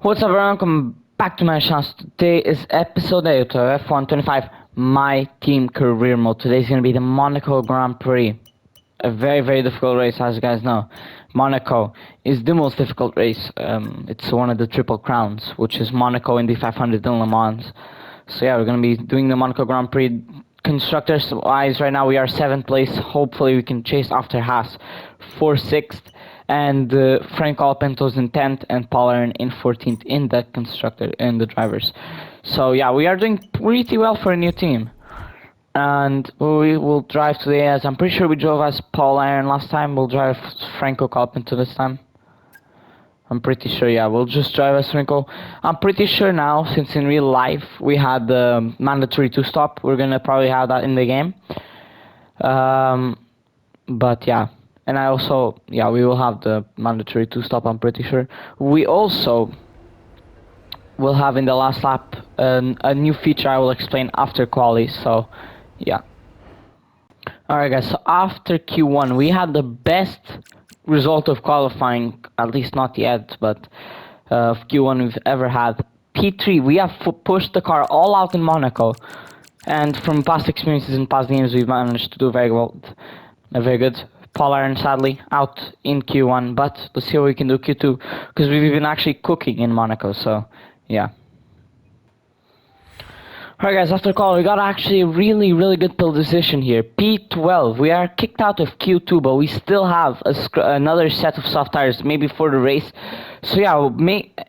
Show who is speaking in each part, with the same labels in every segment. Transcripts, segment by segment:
Speaker 1: What's up everyone, welcome back to my channel. Today is episode 8 of F1 25 My Team Career Mode. Today is going to be the Monaco Grand Prix. A very difficult race, as you guys know. Monaco is the most difficult race. It's one of the Triple Crowns, which is Monaco, Indy 500 and Le Mans. So yeah, we're going to be doing the Monaco Grand Prix. Constructors wise, right now we are 7th place. Hopefully we can chase after Haas for 6th. And Frank Alpento's in 10th and Paul Aaron in 14th in the constructor in the drivers. So yeah, we are doing pretty well for a new team. And we will drive today as I'm pretty sure we drove as Paul Aaron last time. We'll drive Franco Alpento this time. I'm pretty sure, yeah, we'll just drive as Franco. I'm pretty sure now, since in real life we had the mandatory 2-stop, we're gonna probably have that in the game. But yeah. And I also, yeah, we will have the mandatory 2-stop, I'm pretty sure. We also will have in the last lap a new feature I will explain after quali, so yeah. Alright guys, so after Q1 we had the best result of qualifying, at least not yet, but of Q1 we've ever had. P3, we have pushed the car all out in Monaco, and from past experiences in past games we've managed to do very well, very good. Paul Aaron sadly out in Q1, but let's see what we can do Q2, because we've been actually cooking in Monaco, so yeah. Alright guys, after call we got actually a really good pole position here. P12, we are kicked out of Q2, but we still have another set of soft tires, maybe for the race. So yeah,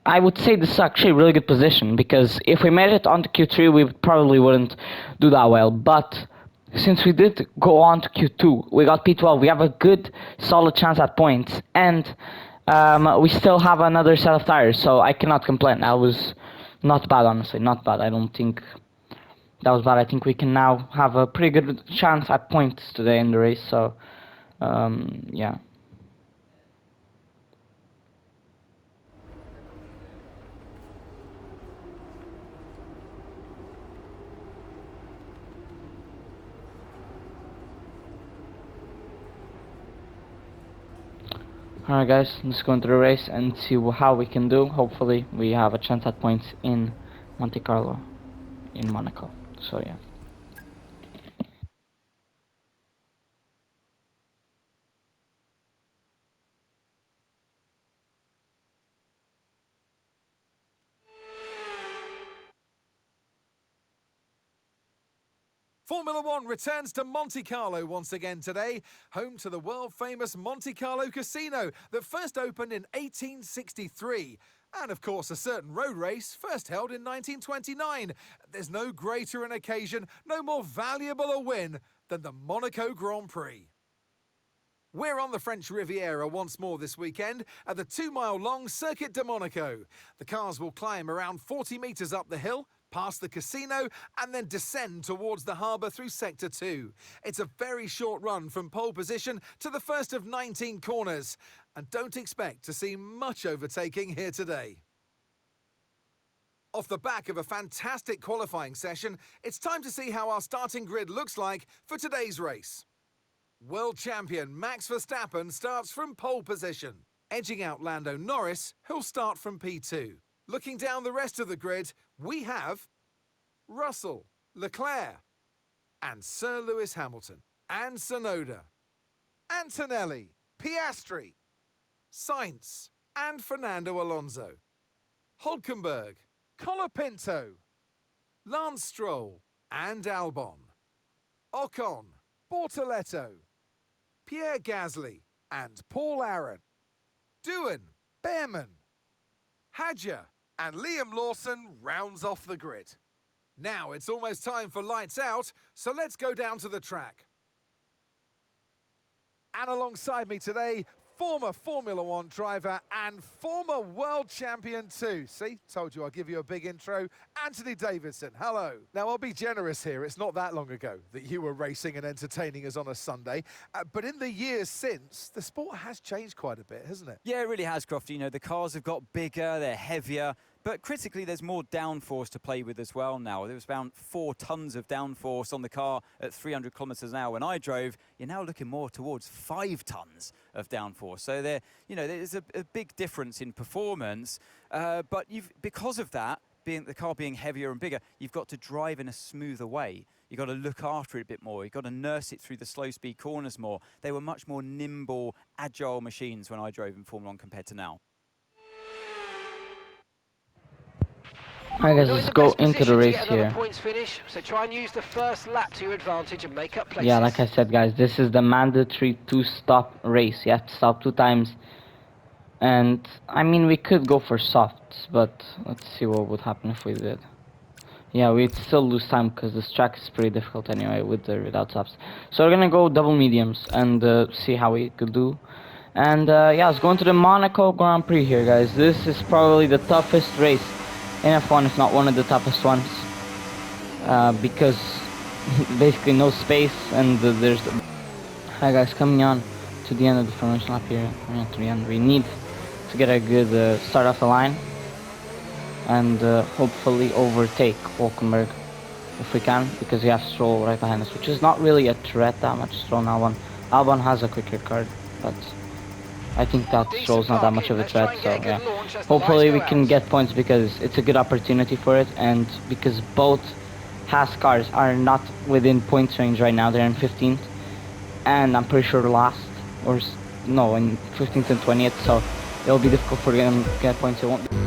Speaker 1: I would say this is actually a really good position, because if we made it onto Q3 we probably wouldn't do that well, but since we did go on to Q2, we got P12, we have a good solid chance at points, and we still have another set of tires, so I cannot complain. That was not bad, honestly, not bad. I don't think that was bad. I think we can now have a pretty good chance at points today in the race, so yeah. Alright guys, let's go into the race and see how we can do. Hopefully we have a chance at points in Monte Carlo, in Monaco, so yeah.
Speaker 2: Formula One returns to Monte Carlo once again today, home to the world-famous Monte Carlo Casino that first opened in 1863. And of course, a certain road race first held in 1929. There's no greater an occasion, no more valuable a win than the Monaco Grand Prix. We're on the French Riviera once more this weekend at the 2-mile-long Circuit de Monaco. The cars will climb around 40 metres up the hill, past the casino, and then descend towards the harbour through Sector 2. It's a very short run from pole position to the first of 19 corners, and don't expect to see much overtaking here today. Off the back of a fantastic qualifying session, it's time to see how our starting grid looks like for today's race. World champion Max Verstappen starts from pole position, edging out Lando Norris, who'll start from P2. Looking down the rest of the grid, we have Russell, Leclerc, and Sir Lewis Hamilton, and Tsunoda, Antonelli, Piastri, Sainz, and Fernando Alonso, Hülkenberg, Colapinto, Lance Stroll, and Albon, Ocon, Bortoletto, Pierre Gasly, and Paul Aaron, Doohan, Behrman, Hadjar, and Liam Lawson rounds off the grid. Now it's almost time for lights out, so let's go down to the track. And alongside me today, former Formula One driver and former world champion too. See, told you I'll give you a big intro. Anthony Davidson, hello. Now I'll be generous here, it's not that long ago that you were racing and entertaining us on a Sunday, but in the years since, the sport has changed quite a bit, hasn't it?
Speaker 3: Yeah, it really has, Crofty. You know, the cars have got bigger, they're heavier, But critically, there's more downforce to play with as well now. There was around 4 tons of downforce on the car at 300 kilometers an hour when I drove. You're now looking more towards 5 tons of downforce. So there's a big difference in performance. But because of that, the car being heavier and bigger, you've got to drive in a smoother way. You've got to look after it a bit more. You've got to nurse it through the slow speed corners more. They were much more nimble, agile machines when I drove in Formula 1 compared to now.
Speaker 1: Alright guys, let's go into the race here.
Speaker 4: Points finish, so try and use the first lap to your advantage and make up places.
Speaker 1: Yeah, like I said guys, this is the mandatory 2-stop race. You have to stop 2 times. And, I mean, we could go for softs, but let's see what would happen if we did. Yeah, we'd still lose time because this track is pretty difficult anyway with or without softs. So we're gonna go double mediums and see how we could do. And yeah, let's go into the Monaco Grand Prix here guys. This is probably the toughest race in F1, if not one of the toughest ones. Because basically no space and there's... Hi guys, coming on to the end of the formation lap here. To the end, we need to get a good start off the line and hopefully overtake Hulkenberg if we can, because we have Stroll right behind us, which is not really a threat that much. Stroll and Albon has a quicker card, but I think that Stroll's not that much of a threat, so yeah. Hopefully we can get points because it's a good opportunity for it, and because both Haas cars are not within points range right now. They're in 15th, and I'm pretty sure last, or no, in 15th and 20th, so it'll be difficult for them to get points. It won't be.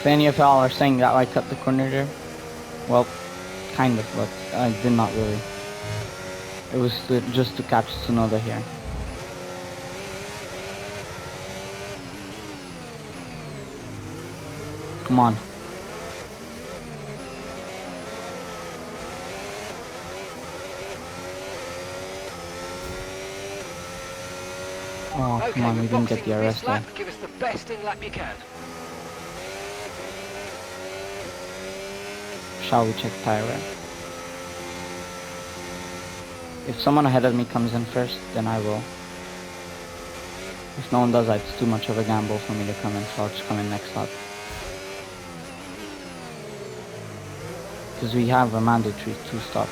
Speaker 1: If any of y'all are saying that I cut the corner there, well, kind of, but I did not really. It was just to catch Tsunoda here. Come on. Oh, come on, we didn't get the arrest there.
Speaker 4: Give us the best in lap you can.
Speaker 1: Shall we check tire wear? If someone ahead of me comes in first, then I will. If no one does that, it's too much of a gamble for me to come in, so I'll just come in next lap. Because we have a mandatory 2-stop.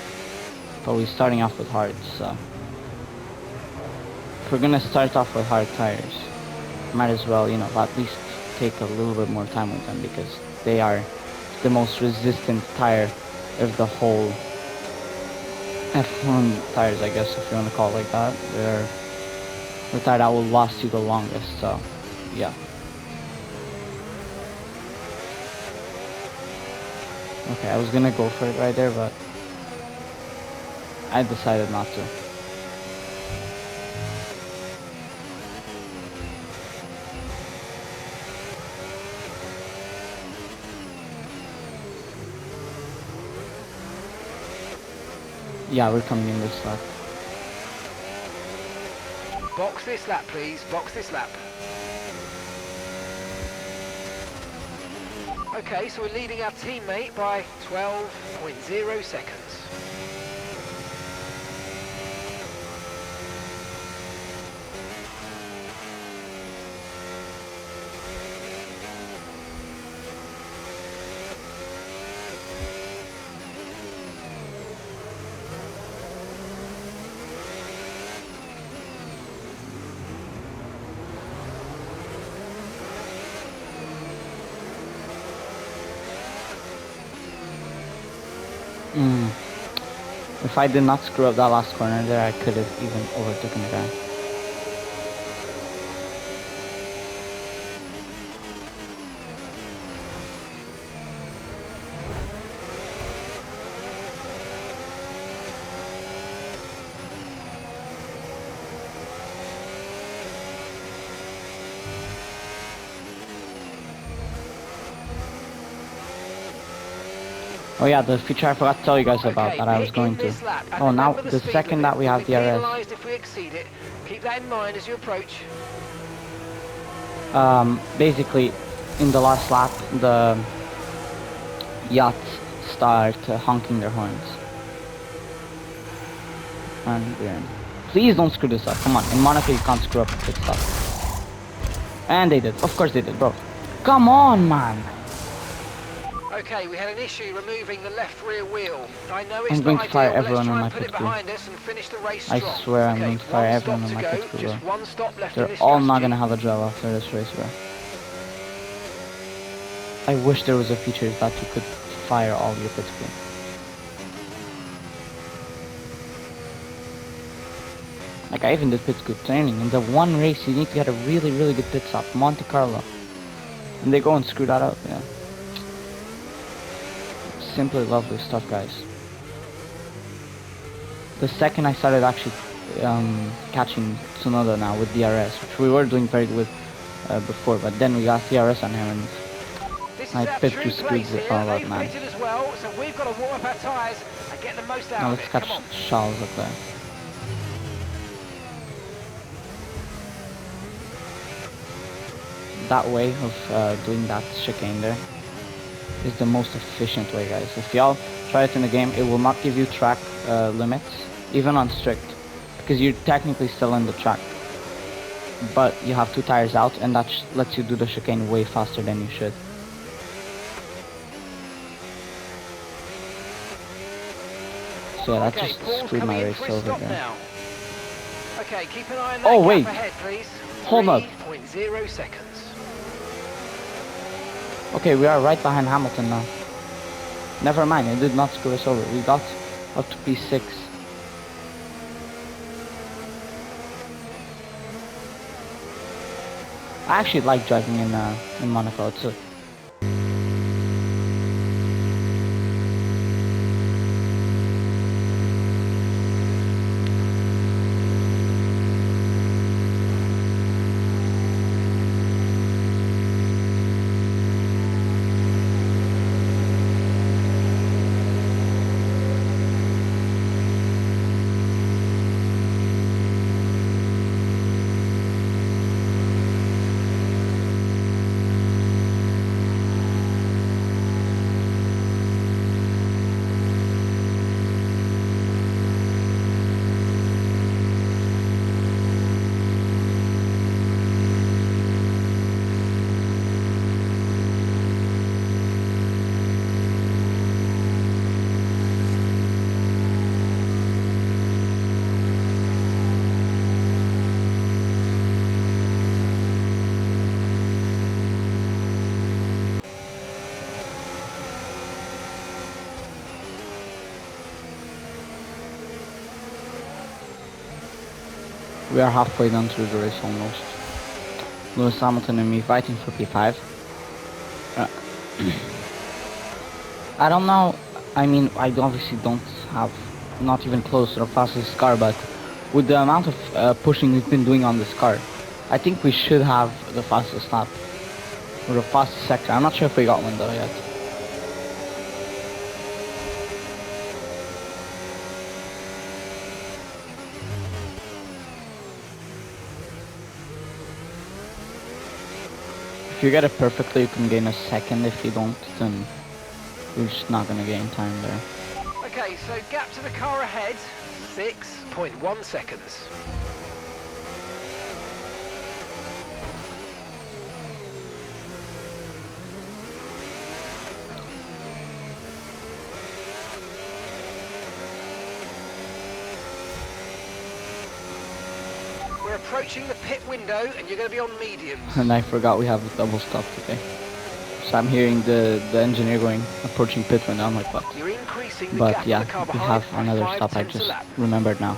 Speaker 1: But we're starting off with hards, so... If we're gonna start off with hard tires, might as well, you know, at least take a little bit more time with them, because they are the most resistant tire of the whole F1 tires, I guess, if you want to call it like that. They're the tire that will last you the longest, so yeah. Okay, I was gonna go for it right there, but I decided not to. Yeah, we're coming in this lap.
Speaker 4: Box this lap, please. Box this lap. Okay, so we're leading our teammate by 12.0 seconds.
Speaker 1: If I did not screw up that last corner there, I could have even overtaken the guy. Oh yeah, the feature I forgot to tell you guys about that I was going to. Oh, now the second that we have the RS.
Speaker 4: If we exceed it, keep that in mind as you approach.
Speaker 1: Basically, in the last lap, the yachts start honking their horns. And we're in. Please don't screw this up. Come on, in Monaco you can't screw up pit stop. And they did. Of course they did, bro. Come on, man.
Speaker 4: Okay, we had an issue removing the left rear wheel. I know it's
Speaker 1: I'm going
Speaker 4: not
Speaker 1: to fire
Speaker 4: ideal,
Speaker 1: everyone
Speaker 4: let's
Speaker 1: on
Speaker 4: try
Speaker 1: my
Speaker 4: and put
Speaker 1: pit
Speaker 4: it
Speaker 1: crew.
Speaker 4: behind us and finish the race
Speaker 1: I
Speaker 4: strong.
Speaker 1: swear I'm
Speaker 4: Okay,
Speaker 1: going to fire
Speaker 4: one
Speaker 1: everyone
Speaker 4: stop
Speaker 1: on my
Speaker 4: to
Speaker 1: pit
Speaker 4: go,
Speaker 1: crew,
Speaker 4: just
Speaker 1: bro.
Speaker 4: one stop left in
Speaker 1: They're
Speaker 4: this
Speaker 1: all not
Speaker 4: strategy.
Speaker 1: gonna have a drive after this race, bro. I wish there was a feature that you could fire all your pit crew. Like, I even did pit crew training. In the one race, you need to get a really, really good pit stop. Monte Carlo. And they go and screw that up, yeah. Simply lovely stuff, guys. The second I started actually catching Tsunoda now with DRS, which we were doing very good before, but then we got DRS on him and my pit crew screwed it all up, man.
Speaker 4: As well, so we've got to warm up our tyres and get the most out
Speaker 1: Now
Speaker 4: of
Speaker 1: let's
Speaker 4: it.
Speaker 1: catch
Speaker 4: Come on.
Speaker 1: Charles up there. That way of doing that chicane there is the most efficient way, guys. If y'all try it in the game, it will not give you track limits, even on strict, because you're technically still in the track. But you have 2 tires out, and that lets you do the chicane way faster than you should. So yeah, that
Speaker 4: Okay,
Speaker 1: just
Speaker 4: Paul's
Speaker 1: screwed my
Speaker 4: coming in
Speaker 1: race
Speaker 4: for a
Speaker 1: over
Speaker 4: stop
Speaker 1: there.
Speaker 4: now. Okay, keep an eye on that
Speaker 1: Oh,
Speaker 4: gap
Speaker 1: wait.
Speaker 4: ahead, please.
Speaker 1: Hold up.
Speaker 4: 3.0 seconds.
Speaker 1: Okay, we are right behind Hamilton now. Never mind, it did not screw us over. We got up to P6. I actually like driving in Monaco. It's We are halfway done through the race almost. Lewis Hamilton and me fighting for P5. I don't know. I mean, I obviously don't have, not even close to the fastest car, but with the amount of pushing we've been doing on this car, I think we should have the fastest lap. Or the fastest sector. I'm not sure if we got one though yet. If you get it perfectly, you can gain a second. If you don't, then you're just not gonna gain time there.
Speaker 4: Okay, so gap to the car ahead, 6.1 seconds. We're approaching the pit window and you're going to be on mediums.
Speaker 1: And I forgot we have a double stop today. So I'm hearing the engineer going, approaching pit window. I'm like, what?
Speaker 4: You're increasing the
Speaker 1: But
Speaker 4: gap
Speaker 1: yeah,
Speaker 4: to the car
Speaker 1: we
Speaker 4: behind
Speaker 1: have
Speaker 4: by
Speaker 1: another
Speaker 4: 5
Speaker 1: stop. I
Speaker 4: tenths a
Speaker 1: just
Speaker 4: lap.
Speaker 1: remembered now.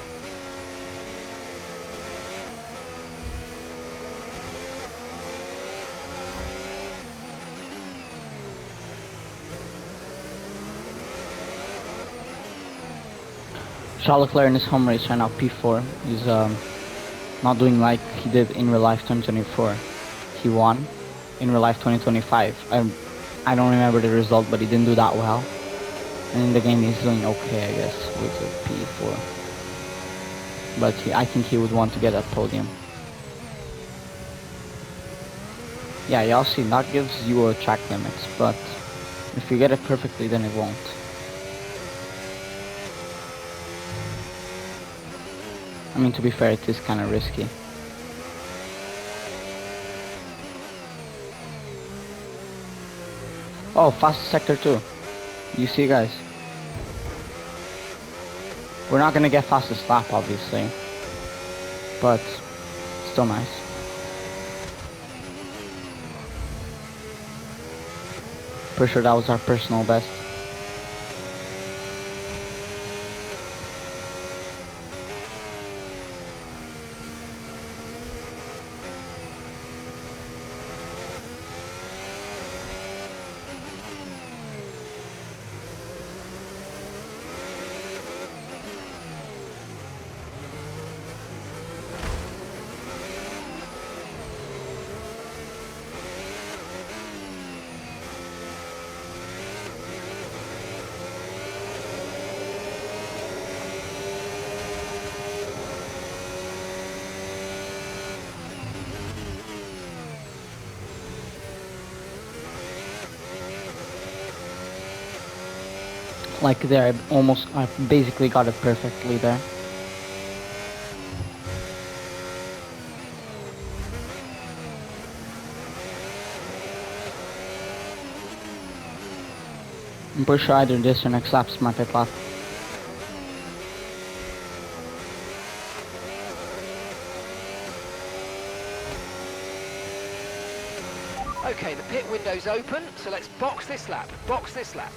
Speaker 1: Charles Leclerc in his home race right now, P4. He's not doing like he did in real life 2024. He won in real life 2025. I don't remember the result, but he didn't do that well. And in the game he's doing okay, I guess, with a P4. But I think he would want to get a podium. Yeah, y'all see, that gives you a track limits, but if you get it perfectly, then it won't. I mean, to be fair, it is kind of risky. Oh, fast sector 2. You see, guys? We're not gonna get fastest lap, obviously. But, still nice. Pretty sure that was our personal best. Like there, I basically got it perfectly there. I'm pretty sure either this or next lap's my pit lap.
Speaker 4: Okay, the pit window's open, so let's box this lap. Box this lap.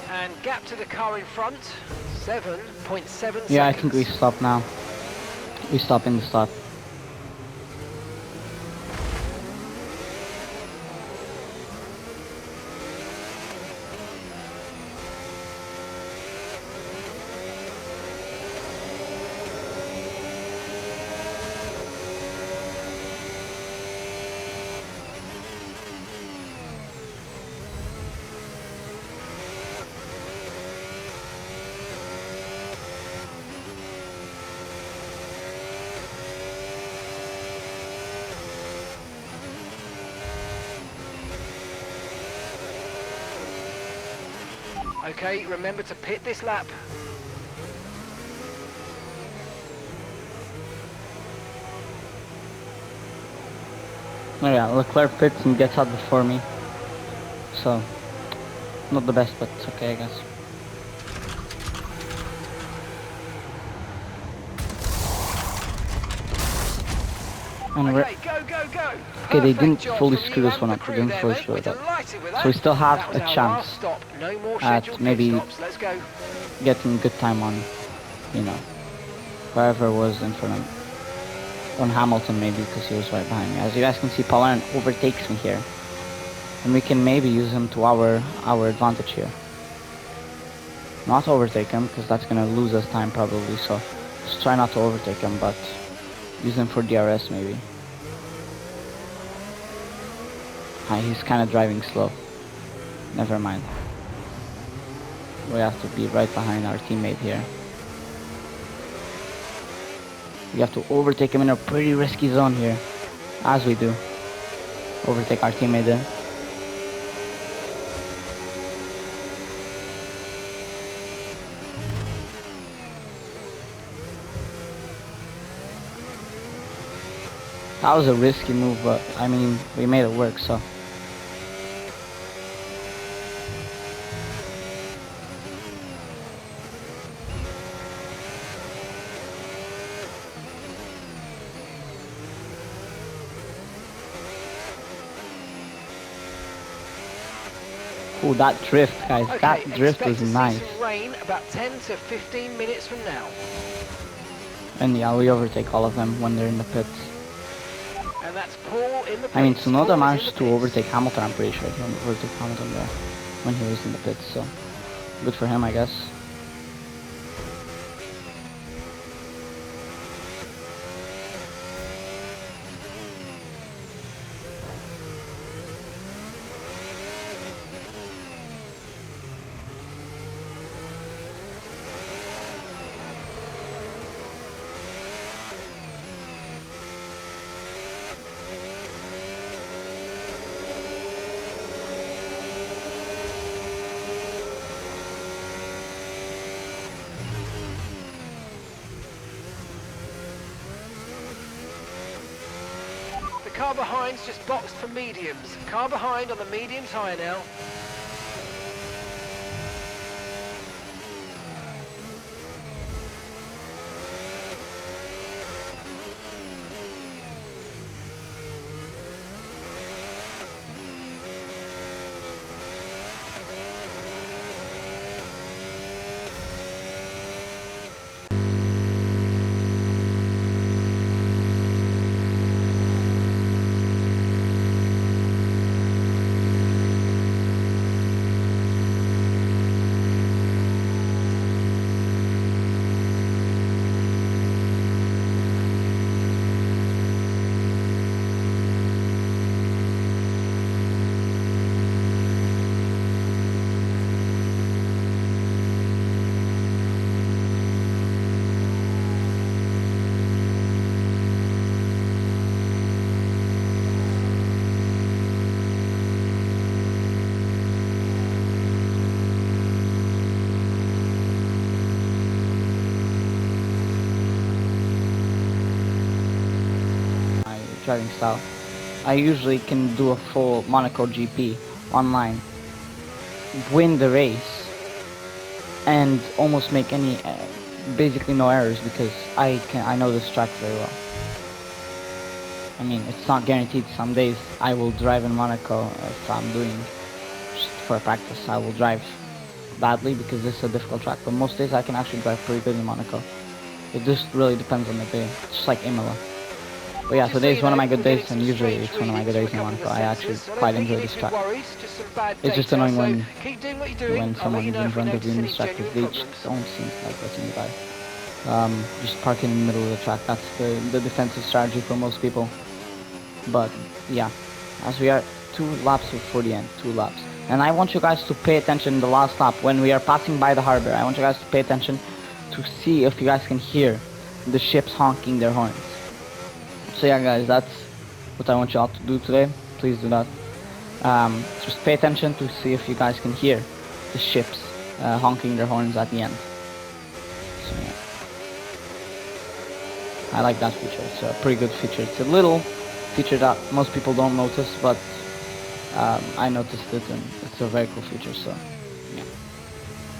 Speaker 4: And gap to the car in front, 7.7 seconds.
Speaker 1: Yeah, I think we stop now. We stop in the start.
Speaker 4: Okay, remember to pit this lap.
Speaker 1: Oh yeah, Leclerc pits and gets out before me. So, not the best, but it's okay, I guess. And we're...
Speaker 4: Okay, go, go, go.
Speaker 1: Okay, they
Speaker 4: Perfect
Speaker 1: didn't
Speaker 4: job
Speaker 1: fully
Speaker 4: from
Speaker 1: screw
Speaker 4: you
Speaker 1: this
Speaker 4: and
Speaker 1: one
Speaker 4: the
Speaker 1: up. They
Speaker 4: crew
Speaker 1: didn't
Speaker 4: there,
Speaker 1: fully
Speaker 4: mate.
Speaker 1: screw
Speaker 4: We're
Speaker 1: it up.
Speaker 4: delighted with that.
Speaker 1: So we still have
Speaker 4: That was
Speaker 1: a
Speaker 4: our
Speaker 1: chance
Speaker 4: last stop. No more
Speaker 1: at
Speaker 4: scheduled
Speaker 1: maybe
Speaker 4: pit stops. Let's go.
Speaker 1: getting good time on, you know, whoever was in front of me. On Hamilton maybe, because he was right behind me. As you guys can see, Paul overtakes me here. And we can maybe use him to our advantage here. Not overtake him, because that's going to lose us time probably, so just try not to overtake him, but use him for DRS maybe. He's kind of driving slow. Never mind. We have to be right behind our teammate here. We have to overtake him in a pretty risky zone here, as we do. Overtake our teammate there. That was a risky move, but I mean, we made it work, so. Ooh, that drift, guys.
Speaker 4: Okay,
Speaker 1: That drift
Speaker 4: expect
Speaker 1: was
Speaker 4: to see
Speaker 1: nice.
Speaker 4: some rain about 10 to 15 minutes from now.
Speaker 1: And yeah, we overtake all of them when they're in the pits.
Speaker 4: And that's Paul in the pits.
Speaker 1: I mean,
Speaker 4: Paul
Speaker 1: Tsunoda
Speaker 4: is
Speaker 1: managed
Speaker 4: in the
Speaker 1: to
Speaker 4: pits.
Speaker 1: overtake Hamilton, I'm pretty sure. He overtook Hamilton there when he was in the pits, so good for him, I guess.
Speaker 4: The car behind's just boxed for mediums. Car behind on the medium tyre now.
Speaker 1: Driving style. I usually can do a full Monaco GP online, win the race, and almost make any, basically no errors because I know this track very well. I mean, it's not guaranteed. Some days I will drive in Monaco if I'm doing just for practice. I will drive badly because this is a difficult track, but most days I can actually drive pretty good in Monaco. It just really depends on the day. It's just like Imola. But yeah, today is one of my good days, and usually it's one of my good days in Monaco. I actually quite enjoy this track. It's just annoying when someone's in front of you in this track because they just don't seem like letting you by. Just parking in the middle of the track. That's the defensive strategy for most people. But yeah, as we are 2 laps before the end, 2 laps. And I want you guys to pay attention in the last lap when we are passing by the harbor. I want you guys to pay attention to see if you guys can hear the ships honking their horns. So yeah guys, that's what I want you all to do today. Please do that. Just pay attention to see if you guys can hear the ships honking their horns at the end. So yeah, I like that feature. It's a pretty good feature. It's a little feature that most people don't notice, but I noticed it and it's a very cool feature. So yeah,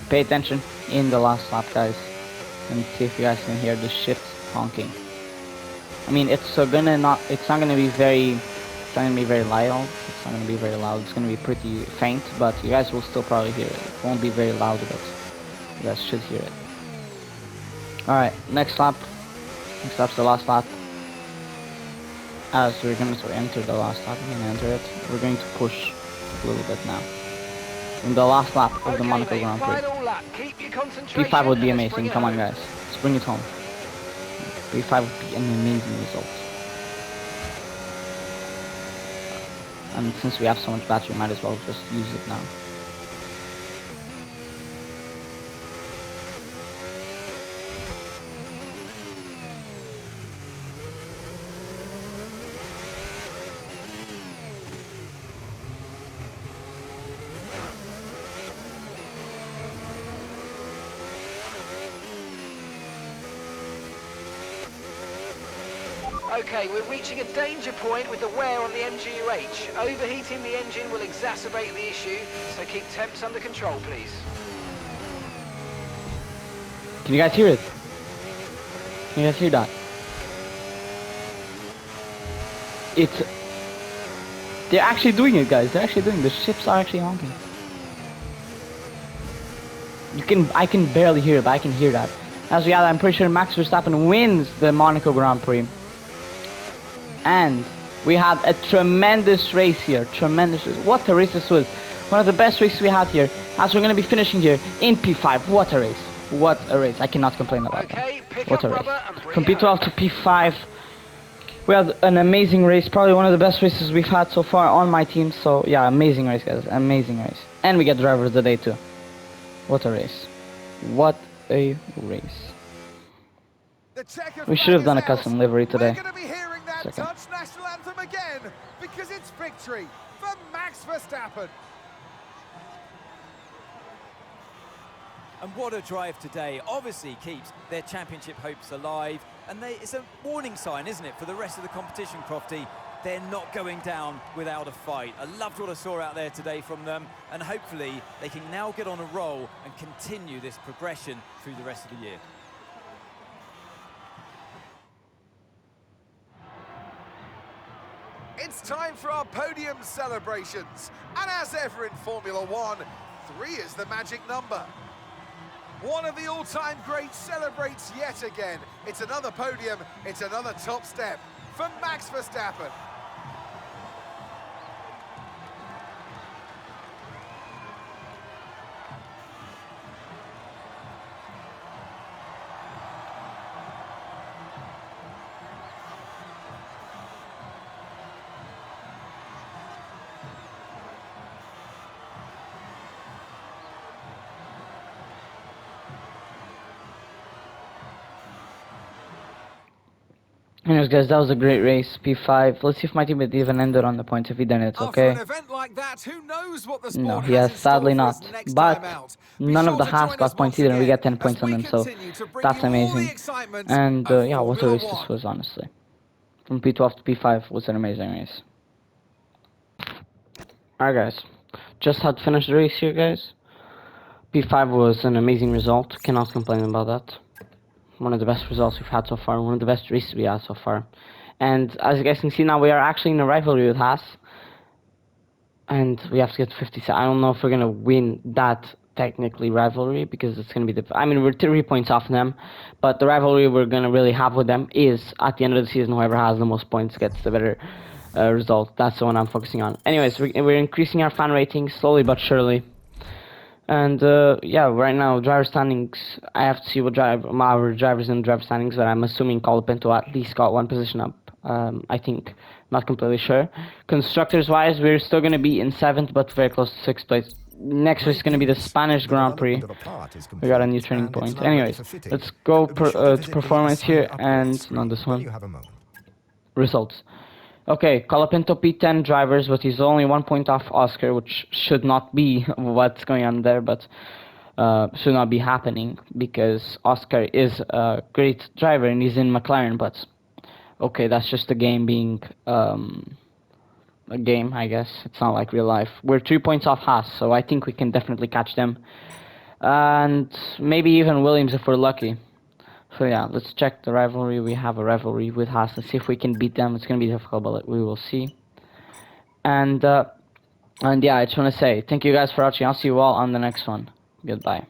Speaker 1: pay attention in the last lap guys and see if you guys can hear the ships honking. I mean, it's not gonna be very, it's not gonna be very loud. It's not gonna be very loud. It's gonna be pretty faint, but you guys will still probably hear it. It won't be very loud, but you guys should hear it. All right, next lap. Next lap's the last lap. As we're going to enter the last lap, we're going to enter it. We're going to push a little bit now. In the last lap of the Monaco Grand Prix.
Speaker 4: Final lap. Keep your concentration.
Speaker 1: P5 would be
Speaker 4: and let's bring
Speaker 1: amazing.
Speaker 4: it
Speaker 1: Come on,
Speaker 4: home.
Speaker 1: guys. Let's bring it home. P5 would be an amazing result. And since we have so much battery, might as well just use it now.
Speaker 4: Okay, we're reaching a danger point with the wear on the MGU-H. Overheating the engine will exacerbate the issue, so keep temps under control, please.
Speaker 1: Can you guys hear it? Can you guys hear that? They're actually doing it, guys. They're actually doing it. The ships are actually honking. I can barely hear it, but I can hear that. As we are, I'm pretty sure Max Verstappen wins the Monaco Grand Prix. And we had a tremendous race here. Tremendous race. What a race this was. One of the best races we had here. As we're going to be finishing here in P5. What a race. What a race. I cannot complain about that. What a race. From P12 to P5. We had an amazing race. Probably one of the best races we've had so far on my team. So yeah, amazing race, guys. Amazing race. And we get driver of the day too. What a race. What a race. We should have done a custom livery today.
Speaker 2: We're going to be hearing that Dutch national anthem again because it's victory for Max Verstappen.
Speaker 3: And what a drive today. Obviously keeps their championship hopes alive. And it's a warning sign, isn't it, for the rest of the competition, Crofty. They're not going down without a fight. I loved what I saw out there today from them. And hopefully they can now get on a roll and continue this progression through the rest of the year.
Speaker 2: It's time for our podium celebrations. And as ever in Formula One, 3 is the magic number. One of the all-time greats celebrates yet again. It's another podium, it's another top step for Max Verstappen.
Speaker 1: Anyways, guys, that was a great race. P5. Let's see if my team would even ended on the points if he didn't. Okay.
Speaker 2: After an event like that, who knows what the sport
Speaker 1: No, he has sadly not. But none of the Haas got points either, and we get 10 points on them, so that's amazing. And yeah, what a race this was, honestly. From P12 to P5 was an amazing race. Alright, guys. Just had finished the race here, guys. P5 was an amazing result. Cannot complain about that. One of the best results we've had so far. One of the best races we had so far. And as you guys can see now, we are actually in a rivalry with Haas. And we have to get 50. I don't know if we're going to win that technically rivalry, because it's going to be the... I mean, we're 3 points off them. But the rivalry we're going to really have with them is, at the end of the season, whoever has the most points gets the better result. That's the one I'm focusing on. Anyways, we're increasing our fan rating slowly but surely. And yeah, right now, driver standings, I have to see what our drivers in driver standings, but I'm assuming Colapinto at least got 1 position up. I think, not completely sure. Constructors wise, we're still going to be in 7th, but very close to 6th place. Next race is going to be the Spanish Grand Prix. We got a new turning point. Anyways, let's go to performance here, and not this one. Results. Okay, Colapinto P10 drivers, but he's only 1 point off Oscar, which should not be what's going on there, but should not be happening, because Oscar is a great driver and he's in McLaren, but okay, that's just a game being a game, I guess. It's not like real life. We're 3 points off Haas, so I think we can definitely catch them. And maybe even Williams if we're lucky. So yeah, let's check the rivalry. We have a rivalry with Haas. Let's see if we can beat them. It's gonna be difficult, but we will see. And yeah, I just want to say thank you guys for watching. I'll see you all on the next one. Goodbye.